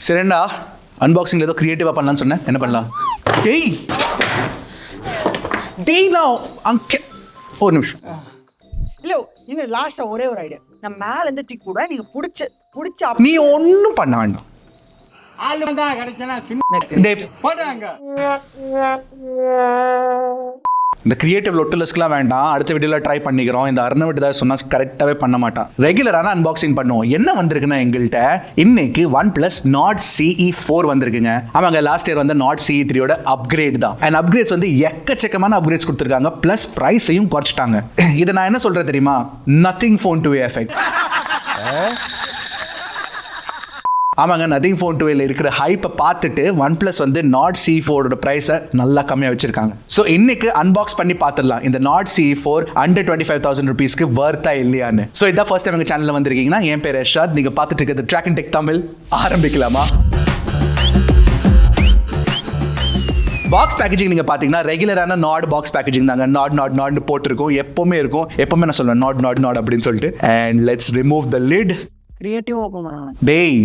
சரிண்ணா, அன்பாக்சிங்ல ஏதோ கிரியேட்டிவா பண்ணலாம்னு சொன்னேன், என்ன பண்ணலாம்? டேய் டேய் நான் அங்கே ஒரு நிமிஷம் இல்ல இன்னும் லாஸ்டா ஒரே ஒரு ஐடியா. நான் மேல இருந்து டிக் கூட நீங்க புடிச்ச நீ ஒன்றும் பண்ண வேண்டாம். ஆளு வந்தா கிடைச்சனா டேய் போடுறாங்க. இந்த கிரியேட்டிவ் லொட்டுலஸ்க்குலாம் வேண்டாம், அடுத்த வீடியோவில் ட்ரை பண்ணிக்கிறோம். இந்த அர்ணவிட்டு தான் சொன்னால் கரெக்டாகவே பண்ண மாட்டான். ரெகுலரான அன்பாக்சிங் பண்ணுவோம். என்ன வந்திருக்குன்னா எங்கள்கிட்ட இன்னைக்கு OnePlus Nord CE 4 வந்திருக்குங்க. ஆமாங்க, லாஸ்ட் இயர் வந்து Nord CE 3யோட அப்கிரேட் தான். அண்ட் அப்கிரேட்ஸ் வந்து எக்கச்சக்கமான அப்கிரேட்ஸ் கொடுத்துருக்காங்க, ப்ளஸ் ப்ரைஸையும் குறைச்சிட்டாங்க. இதை நான் என்ன சொல்கிறேன் தெரியுமா? Nothing phone 2a effect. ஆமாங்க, நத்திங் ஃபோன் 2a இருக்கிற ஹைப்பை பார்த்துட்டு OnePlus வந்து Nord CE 4ஓட ப்ரைஸை நல்லா கம்மியாக வச்சிருக்காங்க. ஸோ இன்னைக்கு அன்பாக்ஸ் பண்ணி பார்த்துடலாம் இந்த Nord CE 4 அண்டர் 25,000 rupeesக்கு வர்த்தா இல்லையான்னு. ஸோ இதான் ஃபர்ஸ்ட் டைம் எங்கள் சேனலில் வந்திருக்கீங்கன்னா, என் பேர் யஷாத், நீங்கள் பார்த்துட்டு இருக்கிறது Trakin Tech தமிழ். ஆரம்பிக்கலாமா? பாக்ஸ் பேக்கேஜிங் நீங்கள் பார்த்தீங்கன்னா ரெகுலரான நாட் பாக்ஸ் பேக்கேஜிங் தாங்க. நாட் போட்டிருக்கும், எப்பவுமே இருக்கும். எப்பவுமே நான் சொல்லுவேன் நாட் அப்படின்னு சொல்லிட்டு. And let's remove the lid. Creative open பண்ணாங்க. டேய்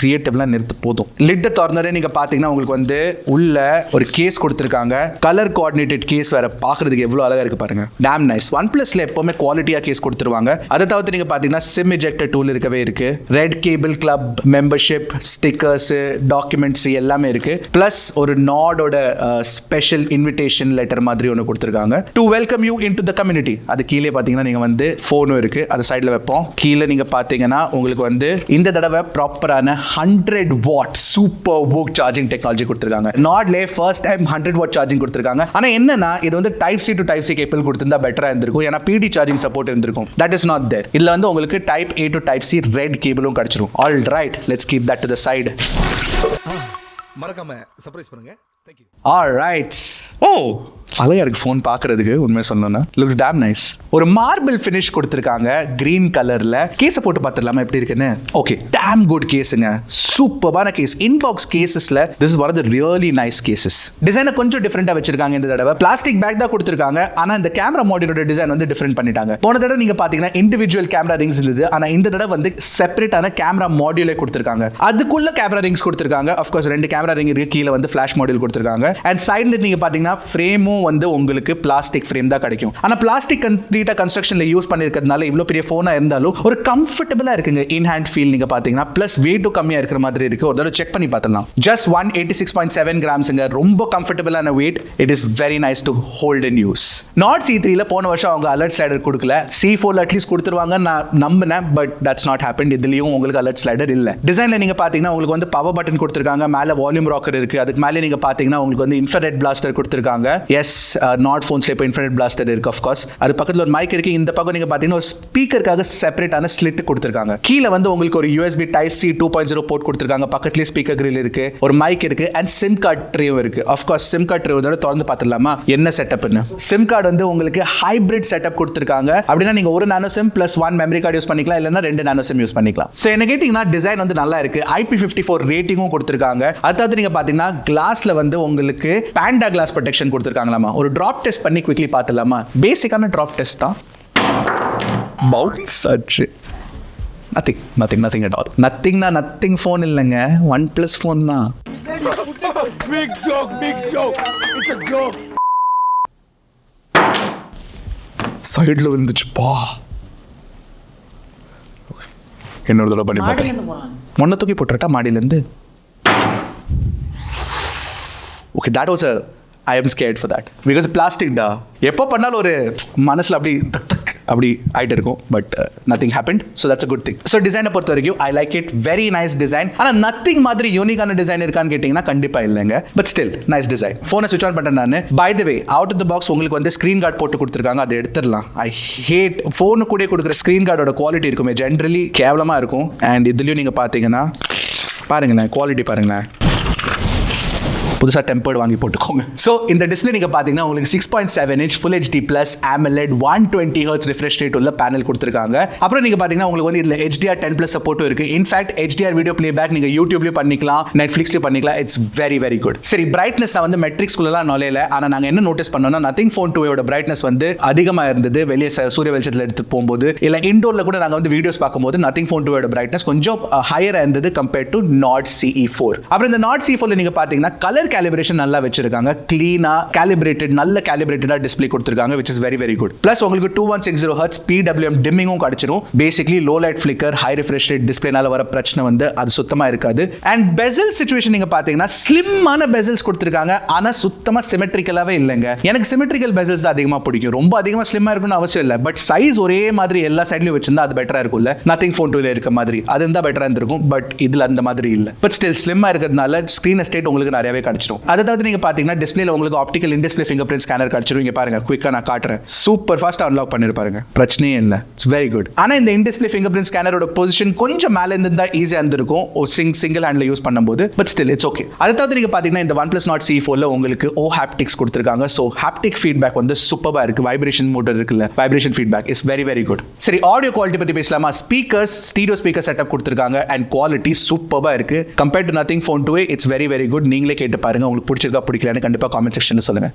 கிரியேட்டிவ்லாம் நிறுத்து போதும். லிட்டை திறந்தாலே நீங்கள் பார்த்தீங்கன்னா உங்களுக்கு வந்து உள்ள ஒரு கேஸ் கொடுத்துருக்காங்க. கலர் கோஆர்டினேட்டட் கேஸ் வேற, பார்க்கறதுக்கு எவ்வளோ அழகாக இருக்கு பாருங்க. Dam nice. OnePlusல எப்பவுமே குவாலிட்டியாக கேஸ் கொடுத்துருவாங்க. அதை தவிர்த்து நீங்கள் பார்த்தீங்கன்னா சிம் எஜெக்டர் டூல் இருக்கவே இருக்கு. Red cable club membership, stickers, documents எல்லாமே இருக்கு. ப்ளஸ் ஒரு நாடோட ஸ்பெஷல் இன்விடேஷன் லெட்டர் மாதிரி ஒன்று கொடுத்துருக்காங்க, to welcome you in to the community. அது கீழே பார்த்தீங்கன்னா நீங்கள் வந்து ஃபோனும் இருக்கு, அது சைடில் வைப்போம். கீழே நீங்கள் பார்த்தீங்கன்னா உங்களுக்கு வந்து இந்த தடவை ப்ராப்பரான 100 watt super VOOC charging technology கொடுத்துருக்காங்க. நாட்லே ஃபர்ஸ்ட் டைம் 100 வாட் சார்ஜிங் கொடுத்துருக்காங்க. ஆனால் என்னன்னா இது வந்து type C to type C cable கொடுத்திருந்தா பெட்டரா இருந்திருக்கும். ஏன்னா பிடி சார்ஜிங் சப்போர்ட் இருந்திருக்கும். That is not there. இதுல வந்து உங்களுக்கு type A to type C red கேபிளும் கிடைச்சிரும். All right, let's keep that to the side. மறக்காம சர்ப்ரைஸ் பண்ணுங்க. Thank you. All right. ஓ அழகா இருக்கு ஃபோன் பார்க்கறதுக்கு. உண்மையை சொல்லணும்னா லுக்ஸ் டேம் நைஸ். ஒரு மார்பிள் ஃபினிஷ் கொடுத்துருக்காங்க கிரீன் கலர்ல. கேஸை போட்டு பார்த்துடலாமா எப்படி இருக்குன்னு? ஓகே, டேம் குட் கேஸுங்க, சூப்பரான கேஸ். இன்பாக்ஸ் கேசஸ்ல this is one of the really nice cases. டிசைனை கொஞ்சம் டிஃப்ரெண்டா வச்சிருக்காங்க இந்த தடவை. பிளாஸ்டிக் பேக் தான் கொடுத்துருக்காங்க, ஆனா இந்த கேமரா மாடியூலோட டிசைன் வந்து டிஃப்ரெண்ட் பண்ணிட்டாங்க. போன தடவை நீங்க பாத்தீங்கன்னா இண்டிவிஜுவல் கேமரா ரிங்ஸ் இருந்தது, ஆனா இந்த தடவை வந்து செப்பரேட்டான கேமரா மாடியூலே கொடுத்துருக்காங்க. அதுக்குள்ள கேமரா ரிங்ஸ் கொடுத்துருக்காங்க. ஆஃப்கோர்ஸ் 2 கேமரா ரிங் இருக்கு, கீழே வந்து ஃபிளாஷ் மாடியூல் கொடுத்துருக்காங்க. அண்ட் சைடுல நீங்க பாத்தீங்கன்னா ஃப்ரேமும் வந்து உங்களுக்கு பிளாஸ்டிக் ஃப்ரேம் தான் கிடைக்கும். ஆனா பிளாஸ்டிக் கம்ப்ளீட்டா கன்ஸ்ட்ரக்ஷன்ல யூஸ் பண்ணிருக்கிறதுனால இவ்வளவு பெரிய போனா இருந்தாலும் ஒரு கம்ஃபர்டபிளா இருக்குங்க. இன் ஹேண்ட் ஃபீல் நீங்க பாத்தீங்கன்னா பிளஸ் வெயிட்டும் கம்மியா இருக்கிற மாதிரி இருக்கு. ஒரு தடவை செக் பண்ணி பார்த்தலாம். ஜஸ்ட் 186.7 கிராம்ஸ்ங்க, ரொம்ப கம்ஃபர்டபிளான weight. It is very nice to hold in use. Nord CE 3ல போன வருஷம் அவங்க அலர்ட் ஸ்லைடர் கொடுக்கல. C4ல அட்லீஸ்ட் கொடுத்துருவாங்க நான் நம்பினேன், பட் தட்ஸ் நாட் ஹேப்பன். இதுலயும் உங்களுக்கு அலர்ட் ஸ்லைடர் இல்ல. டிசைன்ல நீங்க பாத்தீங்கன்னா உங்களுக்கு வந்து பவர் பட்டன் கொடுத்துருக்காங்க, மேல வால்யூம் ராக்கர் இருக்கு. அதுக்கு மேலே நீங்க பாத்தீங்கன்னா உங்களுக்கு வந்து இன்ஃப்ராரெட் பிளாஸ்டர் கொடுத்துருக்காங்க. எஸ், நாட் ஃபோன்ஸ்ல இப்போ இன்ஃப்ராரெட் பிளாஸ்டர் இருக்கு. ஆஃப் கோர்ஸ் அது பக்கத்துல ஒரு மைக் இருக்கு. இந்த பக்கம் நீங்க பாத்தீங்கன்னா ஒரு ஸ்பீக்கருக்காக செப்பரேட்டான ஸ்லிட் கொடுத்துருக்காங்க. கீழே வந்து உங்களுக்கு ஒரு USB Type C 2.0 போர்ட் கொடுத்துருக்காங்க. பக்கத்துலேயே ஸ்பீக்கர் கிரில் இருக்கு, ஒரு மைக் இருக்கு, அண்ட் சிம் கார்டு ட்ரேவும் இருக்கு. Of course SIM card tray ஒரு திறந்து பார்த்துடலாமா என்ன செட்டப்னு? சிம் கார்டு வந்து உங்களுக்கு ஹைபிரிட் செட்டப் கொடுத்துருக்காங்க. அப்படின்னா நீங்க ஒரு நானோ sim plus 1 memory card use பண்ணிக்கலாம், இல்லைன்னா 2 நானோ சிம் யூஸ் பண்ணிக்கலாம். ஸோ என்ன கேட்டீங்கன்னா டிசைன் வந்து நல்லா இருக்கு. IP54 ரேட்டிங்கும் கொடுத்துருக்காங்க. அதாவது நீங்க பாத்தீங்கன்னா கிளாஸ்ல வந்து உங்களுக்கு பேண்டா கிளாஸ் ப்ரொடெக்ஷன் கொடுத்துருக்காங்களாமா. ஒரு டிராப் டெஸ்ட் பண்ணி குவிக்லி பார்த்துலாமா? பேசிக்கான டிராப் டெஸ்ட் தான். பவுன்ஸ் ஆச்சு. nothing at all. nothing phone இல்லைங்க, OnePlus phone தான். Big joke. It's a joke. சைடுல வந்துச்சு பா. இன்னொரு தடவை பண்ணி பார்த்தேன். ஒன்ன தூக்கி போட்டுட்டா மாடியிலேருந்து. Okay, that was I am scared for that because plastic da எப்போ பண்ணாலும் ஒரு மனசுல அப்படி அப்படி ஆயிட்டு இருக்கும். But nothing happened, so that's a good thing. So டிசைனை பொறுத்த வரைக்கும் I like it. Very nice design. ஆனால் நத்திங் மாதிரி யூனிக்கான டிசைன் இருக்கான்னு கேட்டிங்கன்னா கண்டிப்பாக இல்லைங்க. But still nice design. ஃபோனை ஸ்விட்ச் ஆன் பண்ணுறேன் நான். By the way, out of the box உங்களுக்கு வந்து ஸ்க்ரீன் கார்டு போட்டு கொடுத்துருக்காங்க, அதை எடுத்துடலாம். ஐ ஹேட் ஃபோனு கூட கொடுக்குற ஸ்க்ரீன் கார்டோட குவாலிட்டி இருக்குமே ஜென்ரலி கேவலமாக இருக்கும். அண்ட் இதுலேயும் நீங்கள் பார்த்தீங்கன்னா பாருங்களேன், குவாலிட்டி பாருங்களேன். புதுசாக டெம்பர்ட் வாங்கி போட்டுக்கோங்க. ஸோ இந்த டிஸ்பிளே நீங்கள் பார்த்தீங்கன்னா உங்களுக்கு 6.7 inch Full HD Plus AMOLED 120 Hz refresh rate உள்ள பேனல் கொடுத்துருக்காங்க. அப்புறம் நீங்கள் பார்த்தீங்கன்னா உங்களுக்கு வந்து இதில் HDR10+ சப்போர்ட்டும் இருக்கு. இன்ஃபேக்ட் HDR வீடியோ பிளேபேக் நீங்கள் யூடியூப்லேயும் பண்ணிக்கலாம், நெட்ஃப்ளிக்ஸ்லையும் பண்ணிக்கலாம். It's very very good. சரி, பிரைட்னஸ் நான் வந்து மெட்ரிக்ஸ்குள்ளலாம் நுழையில. ஆனால் நாங்கள் என்ன நோட்டீஸ் பண்ணோம்னா Nothing Phone 2a பிரைட்னஸ் வந்து அதிகமாக இருந்தது வெளியே சூரிய வெளிச்சத்தில் எடுத்து போகும்போது. இல்லை இண்டோரில் கூட நாங்கள் வந்து வீடியோஸ் பார்க்கும்போது Nothing Phone 2a பிரைட்னஸ் கொஞ்சம் ஹையராக இருந்தது கம்பேர்ட் டு Nord CE 4. அப்புறம் இந்த Nord CE 4 நீங்கள் பார்த்தீங்கன்னா கலர் கேலிபிரேஷன் நல்லா வச்சிருக்காங்க. கிளீனாக கேலிபிரேட்டட், நல்ல கேலிபிரேட்டடாக டிஸ்பிளே கொடுத்துருக்காங்க, which is very very good. Plus உங்களுக்கு 2160 Hz PWM டிம்மிங்கும் கிடைச்சிரும். Basically low light flicker, high refresh rate டிஸ்பிளேனால வர பிரச்சனை வந்து அது சுத்தமாக இருக்காது. அண்ட் பெசல் சிச்சுவேஷன் நீங்கள் பார்த்தீங்கன்னா ஸ்லிம்மான பெசல்ஸ் கொடுத்துருக்காங்க. ஆனால் சுத்தமாக சிமெட்ரிக்கலாகவே இல்லைங்க. எனக்கு சிமெட்ரிக்கல் பெசல்ஸ் தான் அதிகமாக பிடிக்கும். ரொம்ப அதிகமாக ஸ்லிம்மாக இருக்கணும்னு அவசியம் இல்லை, பட் சைஸ் ஒரே மாதிரி எல்லா சைட்லையும் வச்சிருந்தா அது பெட்டராக இருக்கும்ல. Nothing Phone 2 இருக்க மாதிரி அது இருந்தால் பெட்டராக இருந்திருக்கும். பட் இதில் அந்த மாதிரி இல்லை. பட் ஸ்டில் ஸ்லிம்மாக இருக்கிறதுனால ஸ்க்ரீன் ஸ்டேட் உங்களுக்கு நிறையவே கிடைச்சிடும். அதாவது நீங்கள் பார்த்தீங்கன்னா டிஸ்பிளேல உங்களுக்கு ஆப்டிக்கல் இன் டிஸ்பிளே ஃபிங்கர் பிரிண்ட் ஸ்கேனர் கிடைச்சிடும். இங்கே பாருங்க, குயிக்காக நான் காட்டுறேன். சூப்பர் ஃபாஸ்ட் அன்லாக் பண்ணிருப்பாருங்க, பிரச்சனையே இல்லை. It's very good. ஆனால் இந்த இன் டிஸ்பிளே ஃபிங்கர் பிரிண்ட் ஸ்கேனரோட பொசிஷன் கொஞ்சம் மேலே இருந்தா ஈஸியாக இருந்திருக்கும் சிங்கிள் ஹேண்ட்ல யூஸ் பண்ணும்போது. But still it's okay. அதாவது நீங்க பாத்தீங்கன்னா இந்த OnePlus Nord CE 4 உங்களுக்கு O haptics கொடுத்திருக்காங்க. ஸோ ஹாப்டிக் ஃபீட்பேக் வந்து சூப்பராக இருக்கு. வைப்ரேஷன் மோட்டர் இருக்குல்ல, vibration feedback is very very good. சரி, ஆடியோ குவாலிட்டி பத்தி பேசலாமா? ஸ்பீக்கர்ஸ் ஸ்டீரியோ ஸ்பீக்கர் செட்டப் கொடுத்திருக்காங்க அண்ட் குவாலிட்டி சூப்பராக இருக்கு. Compared to Nothing Phone 2a it's very very good. நீங்களே கேட்டு பாருங்க, உங்களுக்கு பிடிச்சிருக்கா பிடிக்கலன்னு கண்டிப்பா காமெண்ட் செக்ஷன்ல சொல்லுங்க.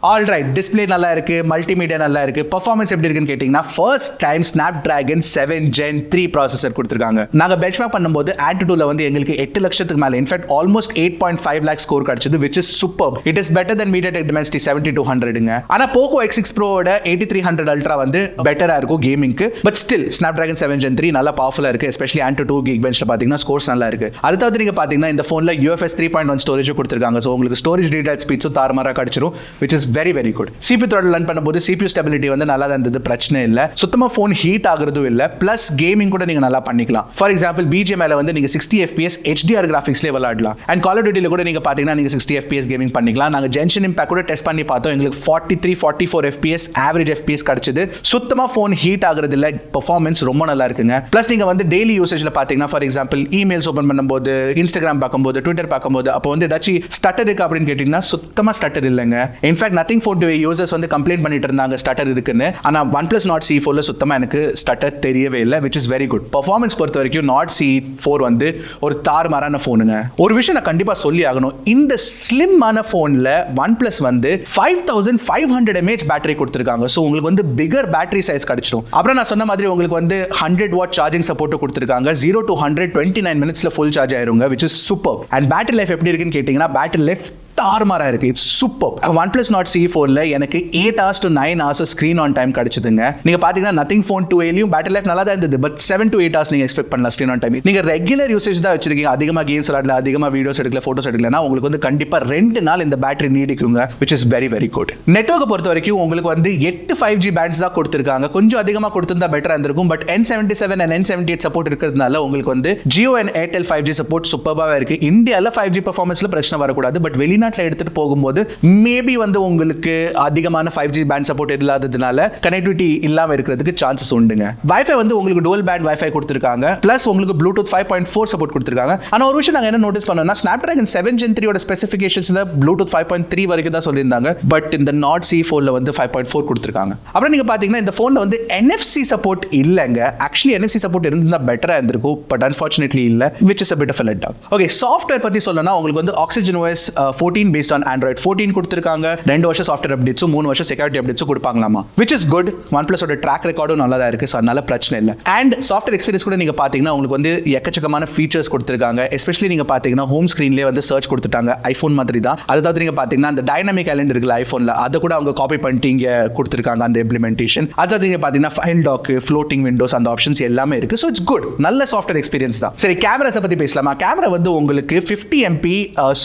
ஆல்ரைட், டிஸ்பிளே நல்லா இருக்கு, மல்டிமீடியா நல்லா இருக்கு. பெர்ஃபார்மன்ஸ் எப்படி இருக்குன்னு கேட்டிங்கன்னா first time Snapdragon 7 Gen 3 processor கொடுத்துருக்காங்க. நாங்கள் பெஞ்ச்மார்க் பண்ணும்போது Antutuல வந்து எங்களுக்கு 8 லட்சத்துக்கு மேலே, இன்ஃபேக்ட் ஆல்மோஸ்ட் 8.5 lakh ஸ்கோர் கிடைச்சது, which is superb. It is better than MediaTek Dimensity 7200ங்க. ஆனால் Poco X6 Pro-ஓட 8300 Ultra வந்து பெட்டராக இருக்கும் கேமிங்க்கு. பட் ஸ்டில் Snapdragon 7 Gen 3 நல்லா பவர்ஃபுல்லாக இருக்கு. எஸ்பெஷலி Antutu Geekbenchல பார்த்தீங்கன்னா ஸ்கோர்ஸ் நல்லா இருக்கு. அடுத்தது நீங்கள் பார்த்தீங்கன்னா இந்த ஃபோனில் UFS 3.1 ஸ்டோரேஜ் கொடுத்துருக்காங்க. ஸோ உங்களுக்கு ஸ்டோரேஜ் ரீட் ஸ்பீட்ஸும் தாறுமாறாக கிடைச்சிரும், which is very very good. CPU throttle run பண்ணும்போது CPU stability வந்து நல்லா தான் இருந்தது, பிரச்சனை இல்லை. சுத்தமாக ஃபோன் ஹீட் ஆகுறதும் இல்லை. ப்ளஸ் கேமிங் கூட நீங்கள் நல்லா பண்ணிக்கலாம். ஃபார் எக்ஸாம்பிள் BGMல வந்து நீங்கள் 60 FPS HDR கிராஃபிக்ஸ்லேயே விளையாடலாம். அண்ட் Call of Dutyல கூட நீங்கள் பார்த்தீங்கன்னா நீங்கள் 60 FPS கேமிங் பண்ணிக்கலாம். நாங்கள் Genshin Impact கூட டெஸ்ட் பண்ணி பார்த்தோம். எங்களுக்கு 43-44 FPS ஆவரேஜ் FPS கிடைச்சது. சுத்தமாக ஃபோன் ஹீட் ஆகுறது இல்லை. பெர்ஃபார்மன்ஸ் ரொம்ப நல்லா இருக்குங்க. ப்ளஸ் நீங்கள் வந்து டெய்லி யூசேஜில் பார்த்தீங்கன்னா ஃபார் எக்ஸாம்பிள் இமெயில்ஸ் ஓப்பன் பண்ணும்போது, Instagram பார்க்கும்போது, Twitter பார்க்கும்போது, அப்போ வந்து ஏதாச்சும் ஸ்டட்டர் இருக்கு அப்படின்னு கேட்டிங்கன்னா சுத்தமாக ஸ்டட்டர் இல்லைங்க. In fact Nothing Phone 2a users வந்து கம்ப்ளைண்ட் பண்ணிட்டு இருந்தாங்க ஸ்டட்டர் இருக்குன்னு. ஆனால் OnePlus Nord CE 4 சுத்தமாக எனக்கு ஸ்டட்டர் தெரியவே இல்லை, which is very good. Performance பொறுத்த வரைக்கும் Nord CE 4 வந்து ஒரு தாறுமாறான ஃபோனுங்க. ஒரு விஷயம் நான் கண்டிப்பாக சொல்லி ஆகணும், இந்த ஸ்லிம்மான ஃபோனில் OnePlus வந்து 5500 mAh பேட்டரி கொடுத்துருக்காங்க. ஸோ உங்களுக்கு வந்து பிகர் பேட்டரி சைஸ் கிடைச்சிடும். அப்புறம் நான் சொன்ன மாதிரி உங்களுக்கு வந்து 100 watt சார்ஜிங் சப்போர்ட் கொடுத்துருக்காங்க. 0 to 100 29 minutesல ஃபுல் சார்ஜ் ஆயிருங்க, which is superb. And battery life எப்படி இருக்குன்னு கேட்டிங்கன்னா பேட்டரி லைஃப் தாறுமாறா இருக்கு. It's super. OnePlus Nord CE 4ல எனக்கு 8 hours to 9 hours screen on time கிடைச்சதுங்க. நீங்க பாத்தீங்கன்னா Nothing Phone 2aலையும் பேட்டரி லைஃப் நல்லா தான் இருந்தது, பட் 7 to 8 hours நீங்க எக்ஸ்பெக்ட் பண்ணலாம் ஸ்கிரீன் ஆன் டைம். நீங்க ரெகுலர் யூசேஜ் தான் வச்சிருக்கீங்க, அதிகமா கேம்ஸ் விளையாடல, அதிகமா வீடியோஸ் எடுக்கல, போட்டோஸ் எடுக்கலனா உங்களுக்கு வந்து கண்டிப்பா 2 நாள் இந்த பேட்டரி நீடிக்குங்க, which is very very good. Network பொறுத்த வரைக்கும் உங்களுக்கு வந்து 8 5G பேண்ட்ஸ் தான் கொடுத்திருக்காங்க. கொஞ்சம் அதிகமா கொடுத்திருந்தா பெட்டரா இருந்திருக்கும். But N77 and N78 support இருக்கிறதுனால உங்களுக்கு வந்து Jio and Airtel 5G support சூப்பராக இருக்கு. இந்தியாவில் 5G பெர்ஃபார்மன்ஸ்ல பிரச்சனை வரக்கூடாது. பட் வெளிநாட்டில் எடுத்துட்டு போகும்போது மேபி வந்து உங்களுக்கு அதிகமான 5G பேண்ட் சப்போர்ட் இல்லாததுனால கனெக்டிவிட்டி இல்லாம இருக்கிறதுக்கு சான்சஸ் உண்டுங்க. வைஃபை வந்து உங்களுக்கு dual band வைஃபை கொடுத்திருக்காங்க. பிளஸ் உங்களுக்கு Bluetooth 5.4 சப்போர்ட் கொடுத்திருக்காங்க. ஆனா ஒரு விஷயம் நாங்க என்ன நோட்டீஸ் பண்ணோம்னா Snapdragon 7 Gen 3 ஓட ஸ்பெசிஃபிகேஷன்ஸ்ல Bluetooth 5.3 வரைக்கும் தான் சொல்லியிருந்தாங்க. பட் இந்த Nord CE 4ல வந்து 5.4 கொடுத்திருக்காங்க. அப்புறம் நீங்க பாத்தீங்கன்னா இந்த போன்ல வந்து NFC சப்போர்ட் இல்லங்க. ஆக்சுவலி NFC சப்போர்ட் இருந்தா பெட்டரா இருந்திருக்கும். பட் அன்ஃபார்ச்சுனேட்லி இல்ல, which is a bit of a letdown. Okay, software பத்தி சொல்லணும்னா உங்களுக்கு வந்து Oxygen OS 14 based on Android 14 கொடுத்திருக்காங்க. 2 வருஷம் சாஃப்ட்வேர் அப்டேட்ஸும் 3 வருஷம் செக்யூரிட்டி அப்டேட்ஸும் கொடுப்பாங்களாமா, which is good. OnePlus ஓட ட்ராக் ரெக்கார்டும் நல்லா தான் இருக்கு, அதனால பிரச்சனை இல்லை. அண்ட் சாஃப்ட்வேர் எக்ஸ்பீரியன்ஸ் கூட நீங்க பாத்தீங்கன்னா உங்களுக்கு வந்து எக்கச்சக்கமான ஃபீச்சர்ஸ் கொடுத்திருக்காங்க. எஸ்பெஷலி நீங்க பாத்தீங்கன்னா ஹோம் ஸ்கிரீன்லேயே வந்து சர்ச் கொடுத்துட்டாங்க, ஐபோன் மாதிரி தான். அதாவது நீங்க பாத்தீங்கன்னா அந்த டைனமிக் ஐலண்ட் இருக்குல்ல ஐபோன்ல, அதை கூட அவங்க காப்பி பண்ணிட்டு இங்க கொடுத்திருக்காங்க அந்த இம்ப்ளிமெண்டேஷன். அதாவது நீங்க பாத்தீங்கன்னா ஃபைல் டாக், ஃப்ளோட்டிங் விண்டோஸ், அந்த ஆப்ஷன்ஸ் எல்லாமே இருக்கு. ஸோ இட்ஸ் குட், நல்ல சாஃப்ட்வேர் எக்ஸ்பீரியன்ஸ் தான். சரி, கேமராஸை பத்தி பேசலாமா? கேமரா வந்து உங்களுக்கு 50 MP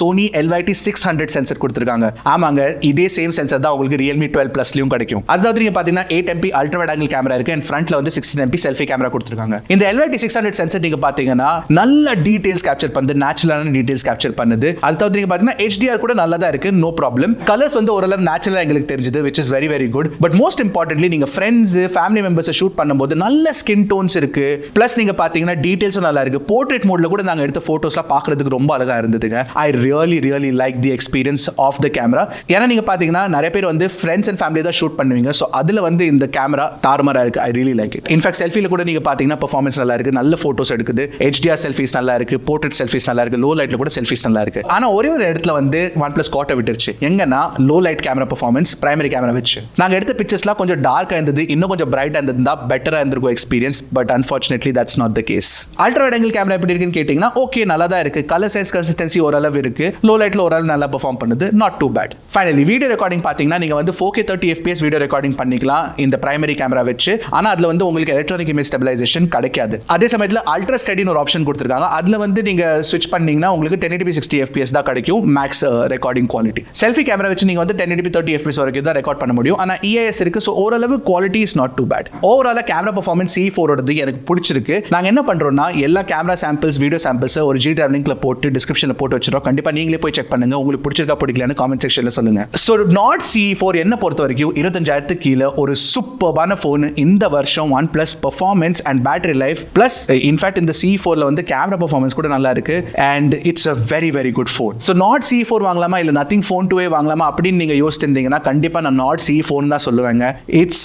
Sony LYT 600 சென்சர் கொடுத்துருக்காங்க. ஆமாங்க, இதே சேம் சென்சர் தான் உங்களுக்கு Realme 12 Plusலயும் கிடைக்கும். அதாவது நீங்க பாத்தீங்கன்னா 8MP ultra wide angle camera இருக்கு and ஃப்ரண்ட்ல வந்து 16MP செல்ஃபி கேமரா கொடுத்துருக்காங்க. இந்த LYT 600 சென்சர் நீங்க பாத்தீங்கன்னா நல்ல டீடைல்ஸ் கேப்சர் பண்ணுது, நேச்சுரலான டீடைல்ஸ் கேப்சர் பண்ணுது. அதாவது நீங்க பாத்தீங்கன்னா HDR கூட நல்லா தான் இருக்கு, நோ ப்ராப்ளம். கலர்ஸ் வந்து ஓரளவு நேச்சுரலா எங்களுக்கு தெரிஞ்சது, which is very very good. But most importantly நீங்க ஃப்ரெண்ட்ஸ் ஃபேமிலி மெம்பர்ஸ் ஷூட் பண்ணும்போது நல்ல ஸ்கின் டோன்ஸ் இருக்கு. பிளஸ் நீங்க பாத்தீங்கன்னா டீடைல்ஸும் நல்லா இருக்கு. போர்ட்ரேட் மோட்ல கூட நாங்க எடுத்த போட்டோஸ்லாம் பார்க்கிறதுக்கு ரொம்ப அழகா இருந்ததுங்க. I really like the experience of the camera. ஏன்னா நீங்க பாத்தீங்கன்னா நிறைய பேர் வந்து ஃப்ரெண்ட்ஸ் அண்ட் ஃபேமிலி தான் ஷூட் பண்ணுவீங்க. ஸோ அதுல வந்து இந்த கேமரா தாறுமாறா இருக்கு. I really like it. In fact செல்ஃபில கூட நீங்க பாத்தீங்கன்னா பெர்ஃபார்மன்ஸ் நல்லா இருக்கு, நல்ல போட்டோஸ் எடுக்குது, HDR செல்ஃபிஸ் நல்லா இருக்கு, போர்ட்ரேட் செல்ஃபிஸ் நல்லா இருக்கு, லோ லைட்ல கூட செல்ஃபிஸ் நல்லா இருக்கு. ஆனா ஒரே ஒரு இடத்துல வந்து OnePlus கோட்டை விட்டுருச்சு. எங்கன்னா low light camera performance primary camera வச்சு நாங்க எடுத்த பிக்சர்ஸ்லாம் கொஞ்சம் டார்க்கா இருந்தது, இன்னும் கொஞ்சம் பிரைட்டா இருந்ததா பெட்டரா இருந்திருக்கும் experience. But unfortunately that's not the case. Ultra wide angle camera எப்படி இருக்குன்னு கேட்டீங்கன்னா ஓகே, நல்லா தான் இருக்கு. கலர் சைஸ் கன்சிஸ்டன்சி ஓரளவு இருக்கு, லோ லைட்ல ஓரளவு நல்லா பெர்ஃபார்ம் பண்ணுது, not too bad. Finally video recording பாத்தீங்கன்னா நீங்க வந்து 4K 30 FPS வீடியோ ரெக்கார்டிங் பண்ணிக்கலாம் இந்த பிரைமரி கேமரா வச்சு. ஆனா அதுல வந்து உங்களுக்கு எலக்ட்ரானிக் இமேஜ் ஸ்டெபிலைசேஷன் கிடைக்காது. அதே சமயத்துல அல்ட்ரா ஸ்டடின்னு ஒரு ஆப்ஷன் கொடுத்திருக்காங்க. அதுல வந்து நீங்க ஸ்விட்ச் பண்ணீங்கன்னா உங்களுக்கு 1080p 60 FPS தான் கிடைக்கும் max recording quality. Selfie camera வச்சு நீங்க வந்து 1080p 30 FPS வரைக்கும் தான் ரெக்கார்ட் பண்ண முடியும். ஆனா EIS இருக்கு, ஸோ ஓரளவு quality is not too bad. ஓவராலா கேமரா பெர்ஃபார்மன்ஸ் C4 ஓடது எனக்கு பிடிச்சிருக்கு. நாங்க என்ன பண்றோம்னா எல்லா கேமரா சாம்பிள்ஸ், வீடியோ சாம்பிள்ஸ் ஒரு G Drive லிங்க்ல போட்டு டிஸ்கிரிப்ஷன்ல போட்டு வச்சிரோம். கண்டிப்பா நீங்களே போய் செக் பண்ணுங்க. உங்களுக்கு பிடிச்சிருக்கா பிடிக்கலன்னு காமெண்ட் செக்ஷன்ல சொல்லுங்க. ஸோ நாட் CE4 என்ன பொறுத்த வரைக்கும் 25,000 கீழே ஒரு சூப்பர்பான ஃபோன் இந்த வருஷம். OnePlus performance and battery life plus in fact இந்த C4ல வந்து கேமரா பெர்ஃபார்மன்ஸ் கூட நல்லா இருக்கு and it's a very very good phone. So not CE4 வாங்கலாமா இல்ல Nothing Phone 2a வாங்கலாமா அப்படின்னு நீங்க யோசிச்சிருந்தீங்கன்னா கண்டிப்பா நான் நாட் CE4 தான் சொல்லுவேங்க. It's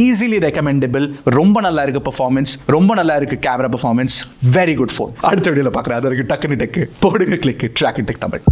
easily recommendable. ரொம்ப நல்லா இருக்கு பெர்ஃபார்மன்ஸ், ரொம்ப நல்லா இருக்கு camera performance, very good phone. அடுத்த வீடியோல பார்க்குறேன். அது வரைக்கும் டக்குனு டெக்கு போடுங்க, கிளிக் Trakin Tech தமிழ்.